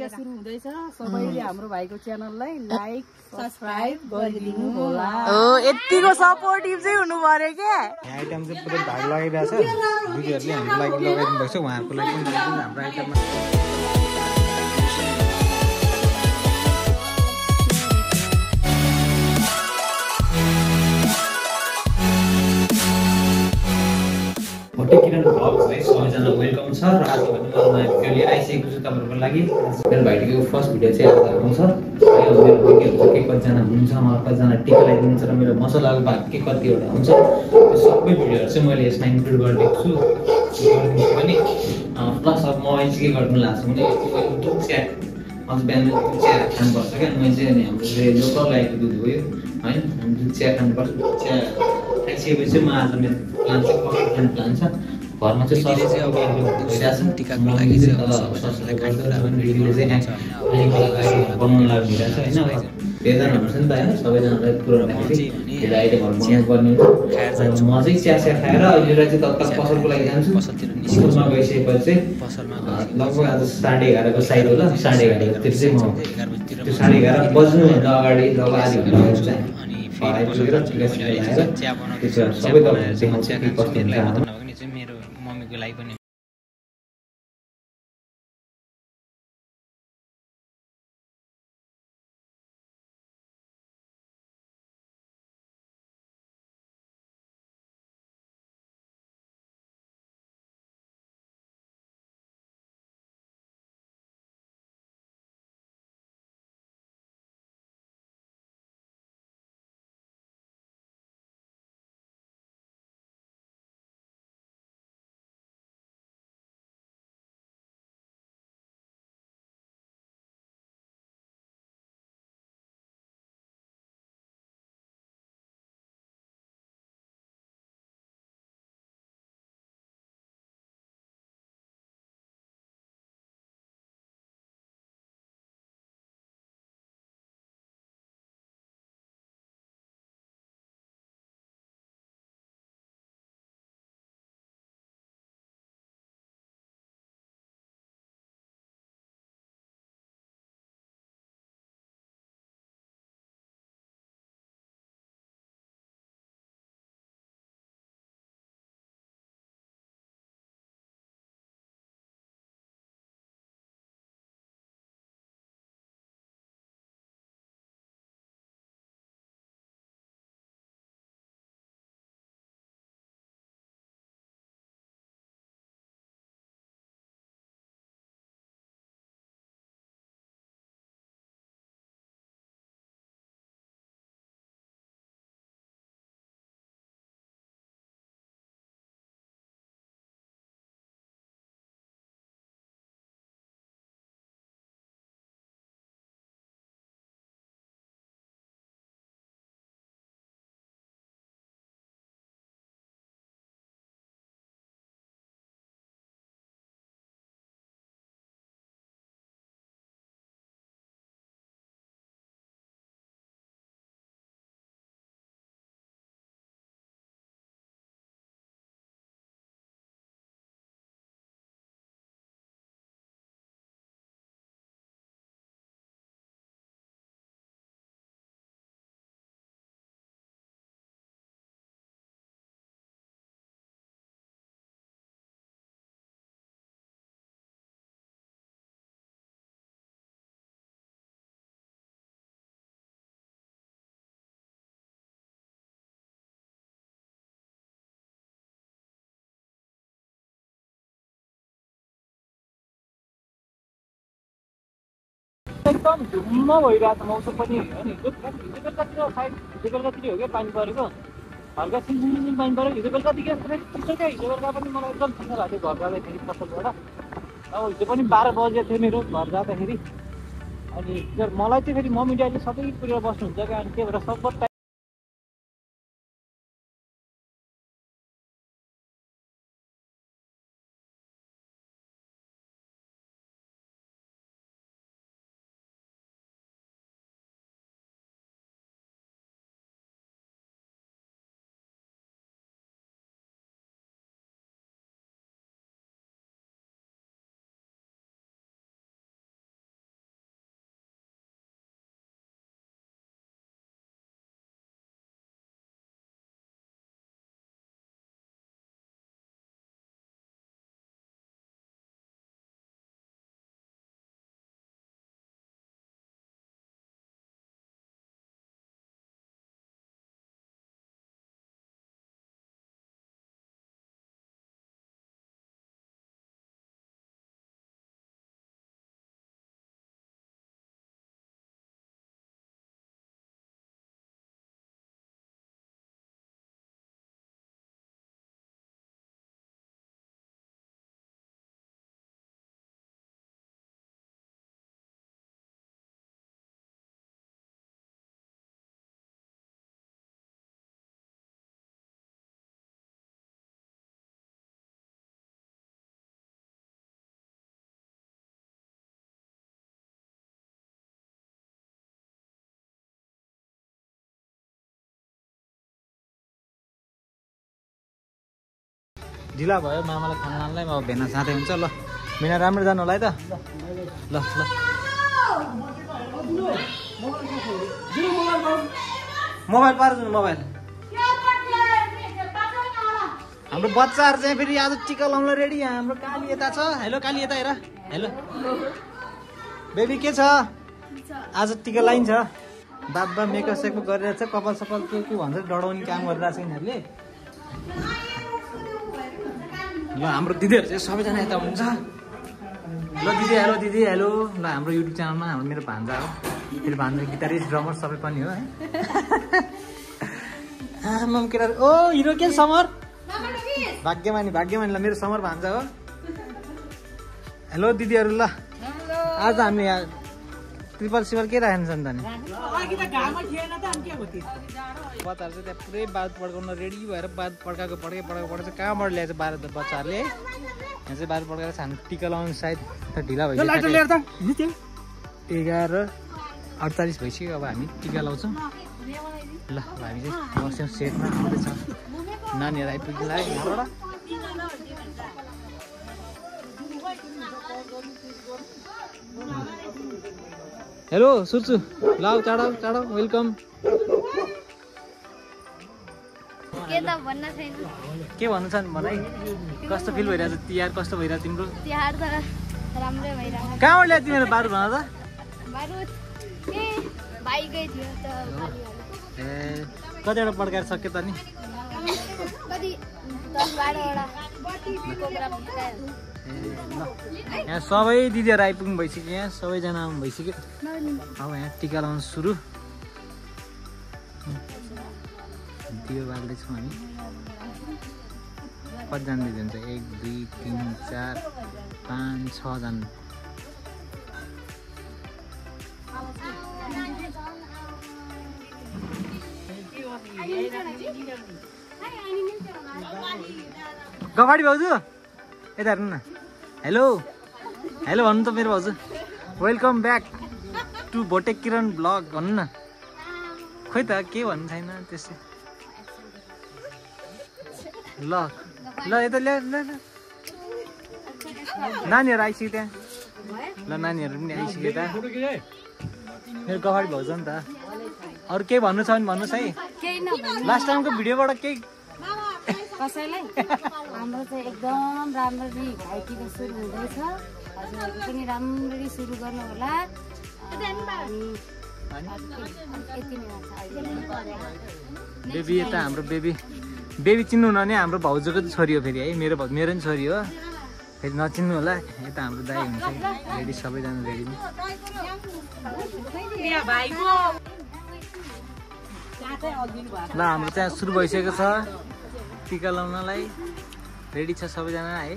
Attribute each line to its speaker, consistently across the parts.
Speaker 1: प्रतिक्रिया सुरु हुँदैछ सबैले हाम्रो भाइको च्यानललाई लाइक सब्स्क्राइब गरिदिनु होला
Speaker 2: हो यतिको सपोर्टिभ चाहिँ हुनु पर्यो के
Speaker 3: यहाँ आइटम चाहिँ पुरै भाग लगाइरहेछ दिदीहरूले हाम्रो लागि लगाइदिनु भएको छ उहाँहरूको लागि पनि लगाइदिनु हाम्रो आइटममा होटल किरण भ्लग्स है सबैजना वेलकम छ र आज पनि म नयाँ भिडियो लिएर आइसकेको छु तपाईँहरूको लागि मेरो भाइको फर्स्ट भिडियो चाहिँ आज आउँछ है मेरो भिडियोहरू के कतिजना हुन्छ मलाई कतिजना टिका लगाइदिनुहुन्छ र मेरो मसलाको भाग के कतिवटा हुन्छ त्यो सबै भिडियोहरू चाहिँ मैले यसमा इन्क्लुड गरिदिएको छु पनि प्लस अब म अहिले के गर्नु लाग्छ भने दुध चिया आज बिहान दुध चिया खानुपर्छ क्या मैले चाहिँ हाम्रो लोकल गाईको दुध हो यो होइन दुध चिया खानुपर्छ दुध चिया खाइसकेपछि चाहिँ म आज मेरो प्लान चाहिँ कस्तो खाने प्लान छ घरमा चाहिँ सजिलो चाहिँ अब टिकाको लागि चाहिँ ससलाई बनाउनु लागिरहेछ होइन धेरैजना हुन्छ नि त होइन सबैजनालाई पुऱ्याउनु धेरै आइटमहरू बनाउनु पर्ने हुन्छ म चाहिँ चिया चिया खाएर अहिले चाहिँ तत्काल पसलको लागि जान्छु पसलमा गइसकेपछि चाहिँ लगभग आज 11:30को साइड होला 11:30तिर चाहिँ म त्यो 11:30 बज्नुभन्दा अगाडि लगभग आधी घन्टा चाहिँ सबै तपाईँहरू देखाउँछ कि कस्तो हुन्छ
Speaker 2: मेरो मम्मीको लागि पनि
Speaker 4: एकदम धुम्म भइरहेको छ मौसम पनि हो नि बेलुकातिर सायद हिजो बेलुकातिर हो क्या पानी परेको हल्का सिमसिम पानी परेको हिजो बेलुकादेखि चिसो क्या हिजो बेलुका पनि मलाई एकदम चिसो लाग्थ्यो घर जाँदाखेरि पसलबाट अब हिजो पनि 12 बजेको थियो मेरो घर जाँदाखेरि अनि मलाई चाहिँ फेरि मम्मी ड्याडीले सबै पुऱ्याएर बस्नुहुन्छ क्या अनि त्यही भएर सब
Speaker 3: ढिला भयो मामालाई खाना लानलाई अब भेना साथै हुन्छ ल भेना राम्रो जानु होला है त ल ल मोबाइल पार जानु मोबाइल हाम्रो बच्चाहरू चाहिँ फेरि आज टिका लाउन रेडी यहाँ हाम्रो काली यता छ हेलो काली यता हेर हेलो बेबी के छ आज टिका लाइन्छ बाबा मेकअप सेकअप गरिरहेछ कपाल सपाल के भन्छ डढाउने काम गरिरहेछ यिनीहरूले ल हाम्रो दिदीहरू चाहिँ सबैजना यता हुन्छ ल दिदी हेलो ल हाम्रो युट्युब च्यानलमा हाम्रो मेरो भान्जा हो फेरि भान्जा गिटारिस्ट ड्रमर सबै पनि हो है आमाम केटा ओ हिरो के समर भाग्यमानी ल मेरो समर भान्जा हो हेलो दिदीहरू ल आज हामी यहाँ ट्रिपल सिपल के राखेको छ नि त नि बच्चाहरू चाहिँ त्यहाँ पुरै बात पड्काउन रेडी भएर बात पड्काएको पड्काएको कहाँबाट ल्याएछ 12 बच्चाहरूले यहाँ चाहिँ 12 पड्काएर हामी टिका लगाउनु सायद त ढिला भइसक्यो 11:48 भइसक्यो अब हामी टिका लाउँछौँ ल हामी चाहिँ बस्यौँ सेटमा आउँदैछ नानीहरू आइपुग्ला यहाँबाट हेलो सुर्सु लाउ चाँडो वेलकम के भन्नु छ भन है कस्तो फिल भइरहेछ तिहार कस्तो भइरहेछ तिम्रो
Speaker 5: तिहार त राम्रै भइरहेको
Speaker 3: कहाँबाट ल्यायो तिम्रो बारु भन त
Speaker 5: बारुद ए बाइकै थियो त
Speaker 3: ए कतिवटा पड्काएर सक्यो त नि
Speaker 5: कति 10-12 वटा कोब्रा पड्कायो
Speaker 3: यहाँ सबै दिदीहरू आइपुग्नु भइसक्यो यहाँ सबैजना आउनु भइसक्यो अब यहाँ टिका लाउनु सुरु दियो बाल्दैछौँ हामी कतिजना दिदी हुन्छ 1 2 3 4 5 6 जना गफाडी भाउजू यता हेर्नु न हेलो भन्नु त मेरो भाउजू welcome back to Bhote Kiran blog भन्नु न खोइ त के भन्नु छैन त्यसै ल यता ल्या नानीहरू आइसक्यो त्यहाँ ल नानीहरू पनि आइसक्यो त मेरो गफाडी भाउजू नि त अरू केही भन्नु छ भने भन्नुहोस् है लास्ट टाइमको भिडियोबाट केही
Speaker 1: कसैलाई हाम्रो चाहिँ एकदम राम्ररी भाइटिका सुरु हुँदैछ हजुरहरू पनि राम्ररी सुरु गर्नु होला
Speaker 3: बेबी यता हाम्रो बेबी चिन्नु न नि हाम्रो भाउजूको छोरी हो फेरि है मेरो नि छोरी हो फेरि नचिन्नु होला यता हाम्रो दाइ हुन्छ रेडी सबैजना रेडी ल हाम्रो चाहिँ सुरु भइसकेको छ टिका लाउनलाई रेडी छ सबैजना है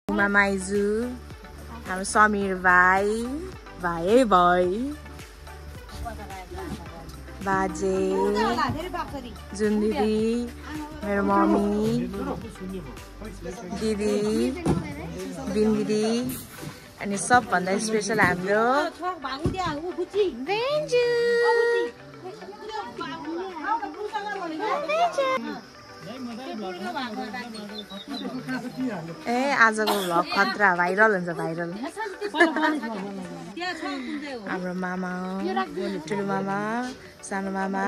Speaker 6: मामाइजू हाम्रो समीर भाइ बाजे जुन दिदी मेरो मम्मी दिदी बिन दिदी अनि सबभन्दा स्पेसल हाम्रो ए आजको भ्लग खतरा भाइरल हुन्छ भाइरल हाम्रो मामा ठुलो मामा सानो मामा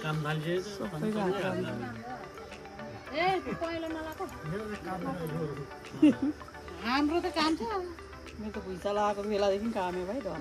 Speaker 4: काम थालिसकेको छ
Speaker 1: ए पहिला नलाको हाम्रो त काम छ
Speaker 2: मेरो त भुइँचा लगाएको बेलादेखि कामै भाइ डरा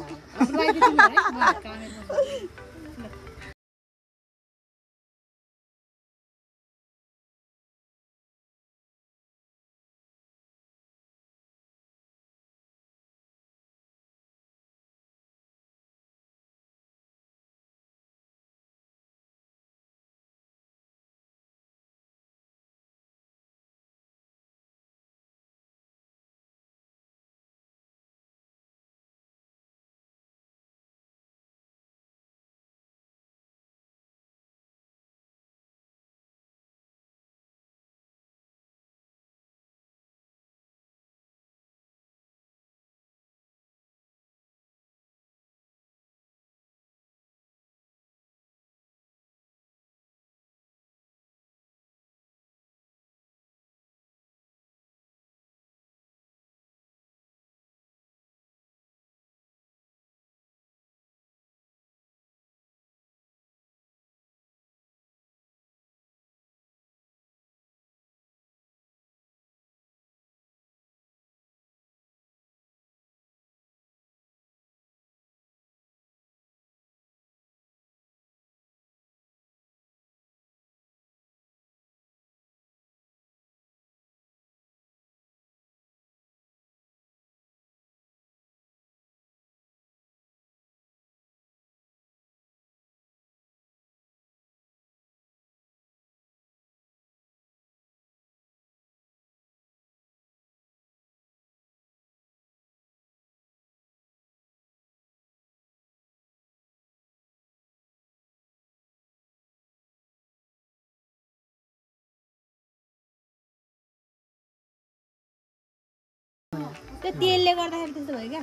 Speaker 5: त्यो तेलले गर्दाखेरि त्यस्तो भयो क्या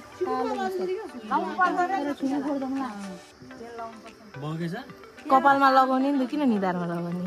Speaker 4: बगेछ
Speaker 6: कपालमा लगाउने नि त किन निधारमा लगाउने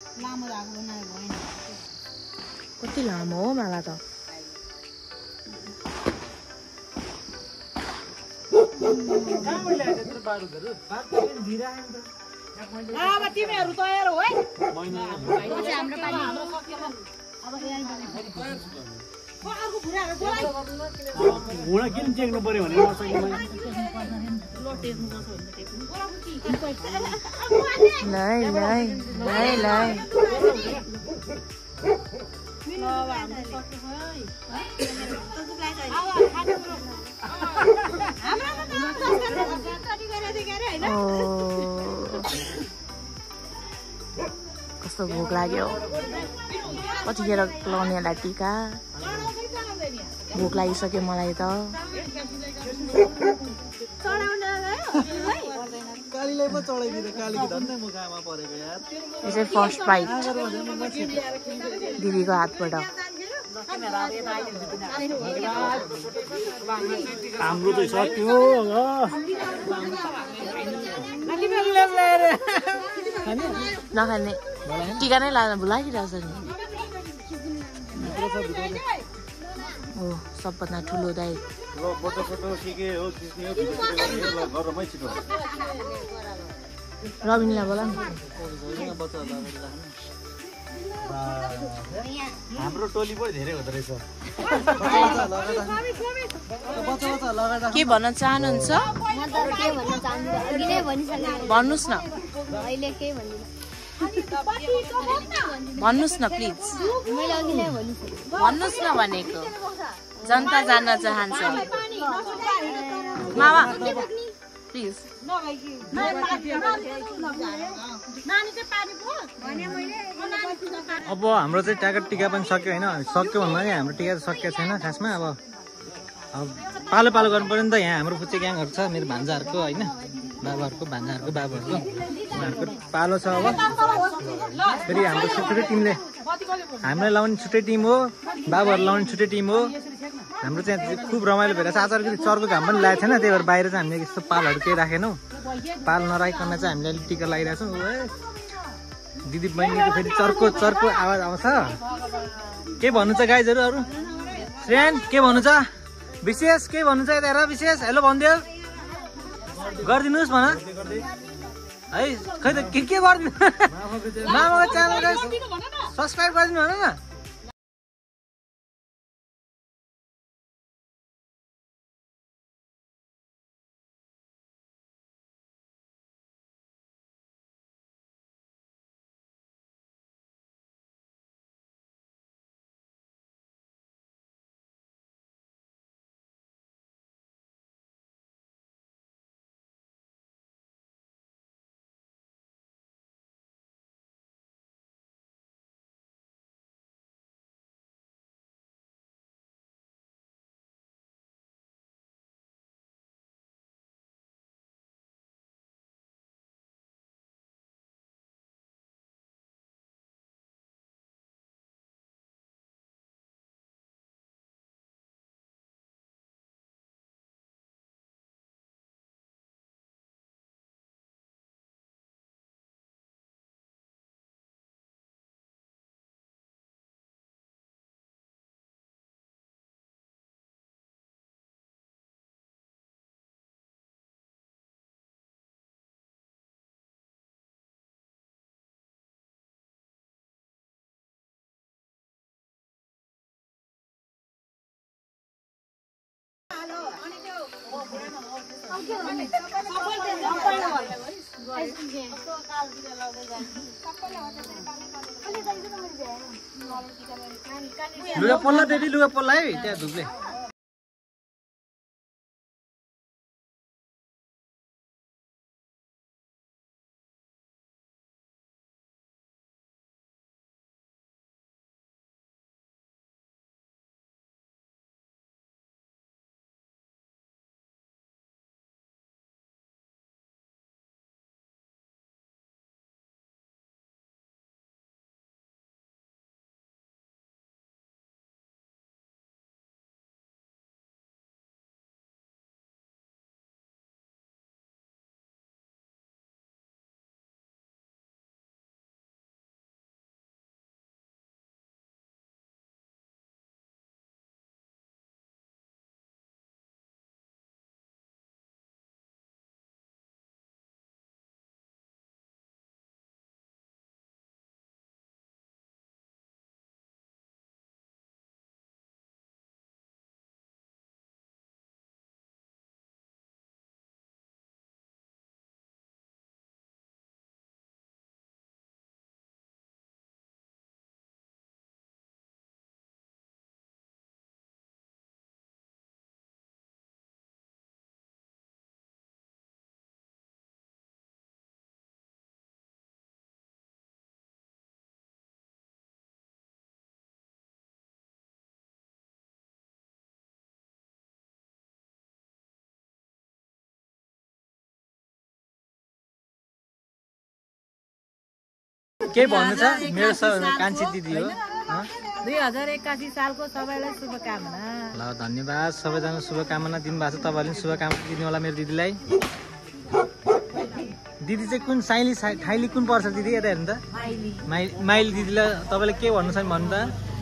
Speaker 1: लामो धागो बनायो भएन
Speaker 6: कति लामो हो माला त
Speaker 1: अब तिमीहरू तयार हो है
Speaker 5: हाम्रो पानी
Speaker 4: घुँडा किन टेक्नु पर्यो भने
Speaker 6: लै लै लै लै कस्तो भोक लाग्यो कतिखेर लाउने होला टिका भोक लागिसक्यो मलाई त
Speaker 2: कालीलाई पो चढाइदिँदै कालीको धन्दै मुखामा परेको यार
Speaker 6: यो चाहिँ फर्स्ट बाइट दिदीको हातबाट
Speaker 4: हाम्रो त सक्यो
Speaker 6: नखाने टिका नै लान भुलाइरहेछ नि ओ सबभन्दा ठुलो दाइ रबिनलाई बोला नि
Speaker 2: हाम्रो टोली पो धेरै हुँदो रहेछ
Speaker 6: के भन्न चाहनुहुन्छ
Speaker 5: म त के भन्न चाहन्छु अघि नै भनिसकेँ
Speaker 6: भन्नुहोस् न
Speaker 5: अहिले केही भन्दिनँ
Speaker 6: भन्नुहोस् न प्लिज
Speaker 5: मैले अघि नै भनिसकेँ
Speaker 6: भन्नुहोस् न भनेको जनता जान्न चाहन्छ मामा प्लिज
Speaker 2: अब हाम्रो चाहिँ टाकट टिका पनि सक्यो होइन सक्यो भन्दा नि हाम्रो टिका त सकिएको छैन खासमा अब पालो पालो गर्नु पर्यो नि त यहाँ हाम्रो फुच्चे ग्याङहरू छ मेरो भान्जाहरूको होइन बाबाहरूको भान्जाहरूको बाबाहरूको उनीहरूको पालो छ अब फेरि हाम्रो छुट्टै टिमले हामीलाई लाउने छुट्टै टिम हो बाबाहरू लाउने छुट्टै टिम हो हाम्रो चाहिँ खुब रमाइलो भइरहेछ आज अलिकति चर्को घाम पनि लागेको छैन त्यही भएर बाहिर चाहिँ हामीले यस्तो पालहरू केही राखेनौँ पाल नराखिकन चाहिँ हामीले अलिक टिका लगाइरहेछौँ दिदी बहिनीको फेरि चर्को चर्को आवाज आउँछ के भन्नु छ गाइजहरू अरू श्रेयन के भन्नु छ विशेष के भन्नु छ यता विशेष हेलो भनिदियो गरिदिनुहोस् भन है खै त के गरिदिनु मामाको च्यानल सब्सक्राइब गरिदिनु भन न लुगा पल्ला दिदी लुगा पल्ला है त्यहाँ धुप्ले के भन्नु छ मेरो कान्छी दिदी हो
Speaker 6: 2081 सालको सबैलाई शुभकामना।
Speaker 2: ल धन्यवाद सबैजना शुभकामना दिनुभएको छ तपाईँले पनि शुभकामना दिनु होला मेरो दिदीलाई। दिदी चाहिँ कुन ठाइली कुन पर्छ दिदी यता हेर्नु त माइली दिदीलाई तपाईँले के भन्नु छ भन्नु त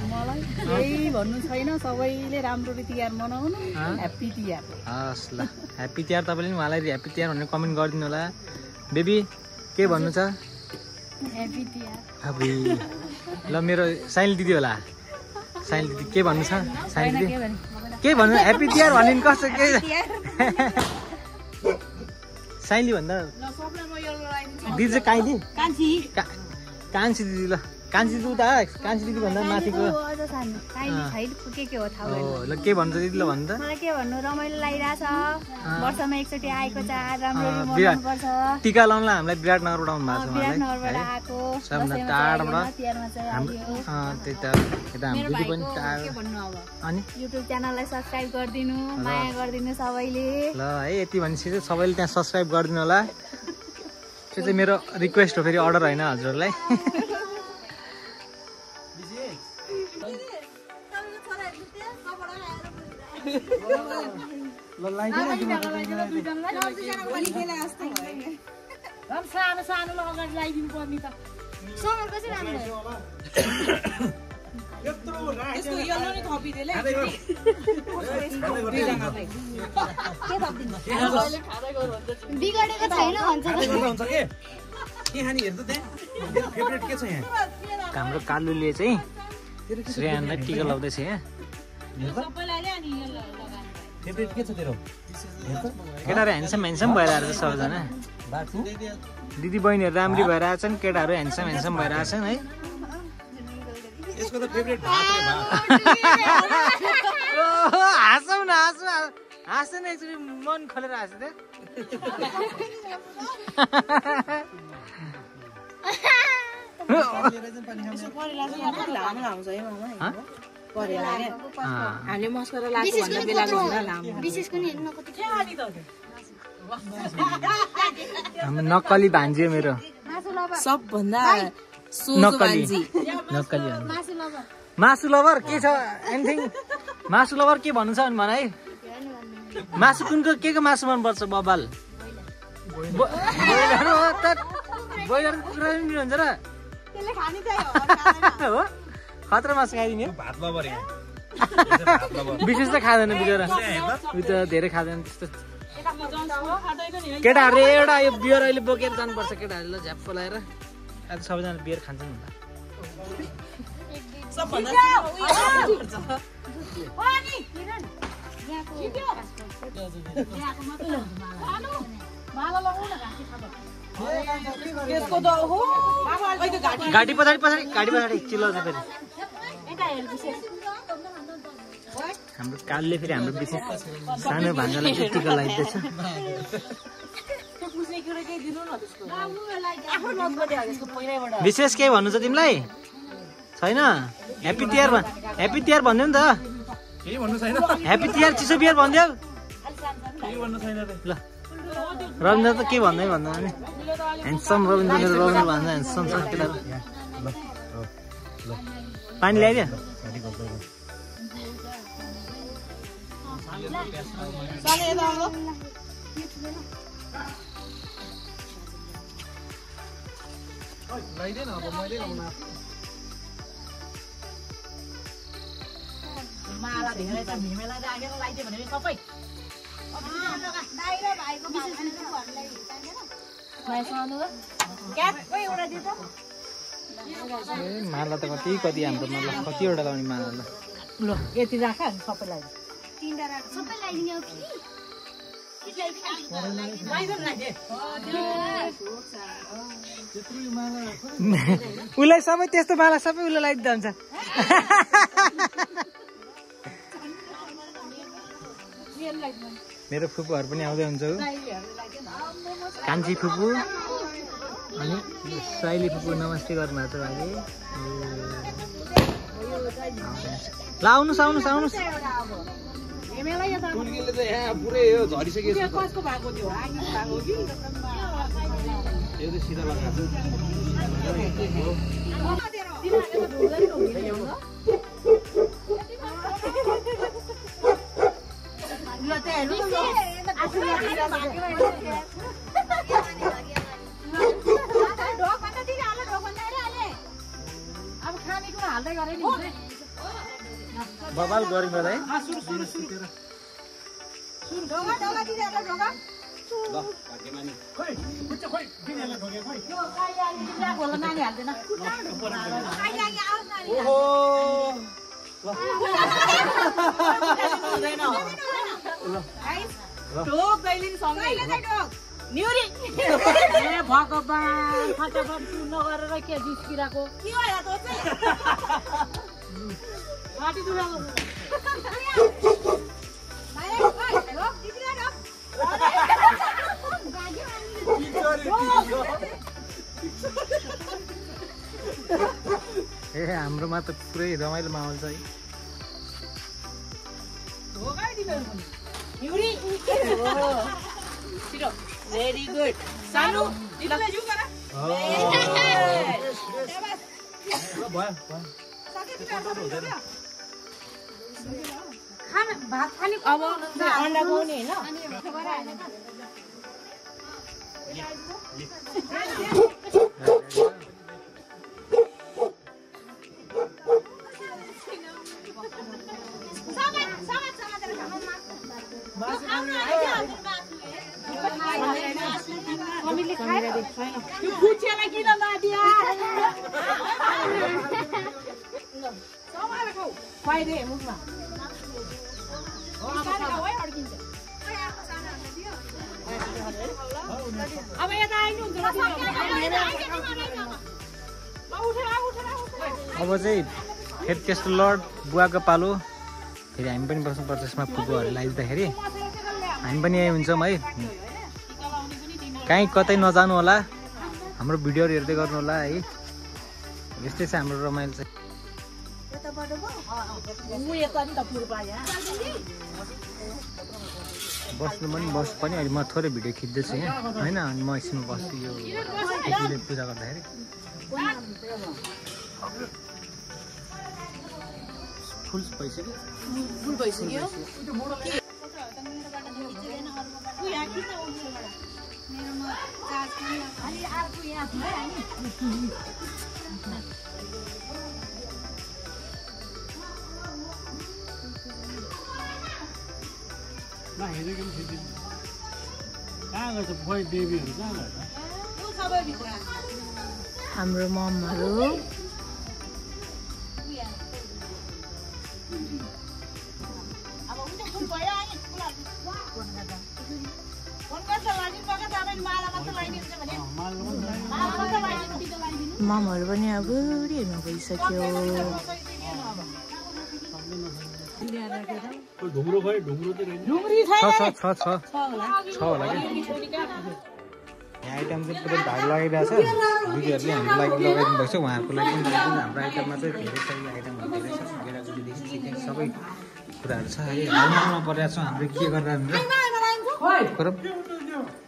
Speaker 6: मलाई केही भन्नु छैन सबैले राम्रो तिहार मनाउनु ह्याप्पी तिहार
Speaker 2: हस् ल ह्याप्पी तिहार तपाईँले पनि उहाँलाई ह्याप्पी तिहार भनेर कमेन्ट गरिदिनु होला। बेबी के भन्नु छ
Speaker 5: ह्याप्पी तिहार
Speaker 2: अबे ल मेरो साइली दिदी होला साइली दिदी के भन्नु छ साइली दिदी के भन्नु ह्याप्पी तिहार भन्ने कस्तो के साइली भन्दा दिदी चाहिँ काइली कान्छी दिदी ल कान्छी दिदी उता कान्छी दिदी भन्दा माथिको ल के भन्छ दिदी ल भन्नु त
Speaker 5: मलाई के भन्नु रमाइलो लागिरहेछ वर्षमा एकचोटि आएको चाड राम्ररी मनाउनुपर्छ
Speaker 2: टिका लाउनलाई हामीलाई विराटनगरबाट आउनु भएको छ
Speaker 5: विराटनगरबाट आएको
Speaker 2: सबभन्दा टाढाबाट
Speaker 5: तिहारमा चाहिँ आइयो
Speaker 2: त्यही त यता हाम्रो दिदी पनि टाढा
Speaker 5: के भन्नु अब
Speaker 2: अनि
Speaker 5: युट्युब च्यानललाई सब्स्क्राइब गरिदिनु माया गरिदिनु सबैले
Speaker 2: ल है यति भनेपछि चाहिँ सबैले त्यहाँ सब्स्क्राइब गरिदिनु होला। त्यो चाहिँ मेरो रिक्वेस्ट हो फेरि अर्डर होइन हजुरहरूलाई।
Speaker 6: सानो सानो अगाडि लगाइदिनु पर्ने त
Speaker 5: समरको चाहिँ राम्रो बिगडेको छैन भन्छ
Speaker 2: हाम्रो कालुले चाहिँ श्रेयानलाई टिका लाउँदैछ यहाँ केटाहरू ह्यान्डसम भइरहेको छ सबैजना दिदी बहिनीहरू राम्री भइरहेछन् केटाहरू ह्यान्डसम भइरहेछन् है। हाँसौँ न हाँस्छ न एकचोटि मन खोलेर हाँस्छ
Speaker 6: हामीले मस्करा लाग्छ भन्ने बेलाको हुँदा लामो
Speaker 5: विशेष पनि हेर्नु कति
Speaker 2: हाम्रो नक्कली भान्जी हो मेरो
Speaker 6: सबभन्दा
Speaker 2: नक्कली मासु लभर के छ एनिथिङ मासु लभर के भन्नु छ भने भन है मासु कुनको के को मासु मनपर्छ बबाल ब्रोइलर हो त ब्रोइलर कुखुरा पनि हुन्छ र हो खतरा मासु खाइदिने विशेष त खाँदैन बिचरा उयो त धेरै खाँदैन त्यस्तो केटाहरूले एउटा यो बियर अहिले बोकेर जानुपर्छ केटाहरूले झ्याप्पो लगाएर आज सबैजना बियर खान्छन् होला घाँटी पछाडि चिल्लाउँछ फेरि हाम्रो कालले फेरि हाम्रो विशेष सानो भान्जालाई चाहिँ टिका लगाइदिएछ। विशेष केही भन्नु छ तिमीलाई छैन ह्याप्पी तिहार भनिदेऊ नि त ह्याप्पी तिहार चिसो बिहार भनिदेऊ ल रविन्द्र त के भन्दै भन्दा नि ह्यान्डसम रविन्द्र भन्दा ह्यान्डसम छ केटा पानी ल्याइदियो
Speaker 4: लगाइदिएन अब मैले लाउन
Speaker 6: माला धेरै त भीमेलाई राखेर लगाइदियो भने सबै
Speaker 2: माला त कति हाम्रो मतलब कतिवटा लाउने माला ल
Speaker 6: ल यति राख सबैलाई
Speaker 2: उसलाई सबै त्यस्तो माला सबै उसलाई लगाइदिँदा हुन्छ मेरो फुपूहरू पनि आउँदै हुन्छ कान्छी फुपू अनि साइली फुपू नमस्ते गर्नुभएको छ भाइ ल आउनुहोस् आउनुहोस् आउनुहोस्
Speaker 4: पुरै झरिसकेको
Speaker 2: यो चाहिँ सिधा लगाएको बबाल गरी मलाई
Speaker 6: भगवान फटाफट नगरेर के बिस्किराको के भयो त चाहिँ माटी दुराको
Speaker 2: ए हाम्रोमा त पुरै रमाइलो माहौल छ है
Speaker 6: भेरी गुड सानो
Speaker 1: भात खाने
Speaker 6: अब अन्डा पाउने होइन
Speaker 5: खुचियालाई किन नदिया
Speaker 6: खुवाइदे मुखमा
Speaker 5: अब यता आइनुहुन्छ
Speaker 2: अब चाहिँ फेरि त्यस्तो लड बुवाको पालो फेरि हामी पनि बस्नुपर्छ यसमा फुपूहरू लगाइदिँदाखेरि हामी पनि यही हुन्छौँ है कहीँ कतै नजानु होला हाम्रो भिडियोहरू हेर्दै गर्नु होला है यस्तै छ हाम्रो रमाइलो चाहिँ बस्नु पनि बस पनि अहिले म थोरै भिडियो खिच्दैछु यहाँ होइन अनि म एकछिन बस्छु यो पूजा गर्दाखेरि फुल भइसक्यो
Speaker 6: हाम्रो ममहरू ममहरू पनि अब हेर्नु गइसक्यो
Speaker 2: छ होला कि यहाँ आइटम चाहिँ पुरै भाग लगाइरहेछ दिदीहरूले हाम्रो लागि लगाइदिनु भएको छ उहाँहरूको लागि पनि हाम्रो आइटममा चाहिँ धेरै छ आइटमहरू धेरै छ गेडागुडीदेखि चिकन सबै कुराहरू छ है हालमा परेको छ हाम्रो के गरेर हुन्छ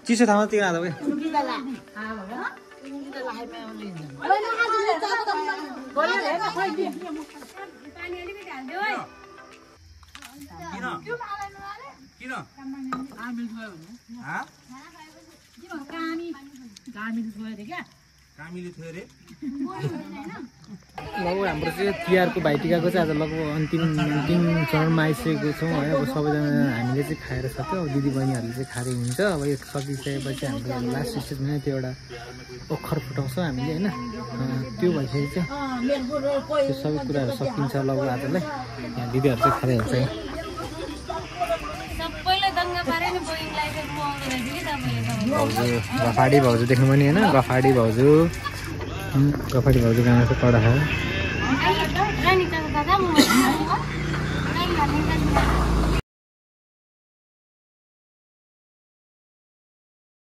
Speaker 2: चिसो ठाउँमा तिर आएको लगभग हाम्रो चाहिँ तिहारको भाइटिकाको चाहिँ आज लगभग अन्तिम चरणमा आइसकेको छौँ है अब सबैजना हामीले चाहिँ खाएर सक्यौँ अब दिदीबहिनीहरूले चाहिँ खाएर हुन्छ अब यो सकिसकेपछि हाम्रो लास्ट स्टेजमा त्यो एउटा ओखर फुटाउँछौँ हामीले होइन त्यो भइसकेपछि चाहिँ त्यो सबै कुराहरू सकिन्छ लगभग आजलाई यहाँ दिदीहरू चाहिँ खाँदै हुन्छ भाउजू गफाडी भाउजू देख्नु पनि होइन गफाडी भाउजू गाना चाहिँ कडा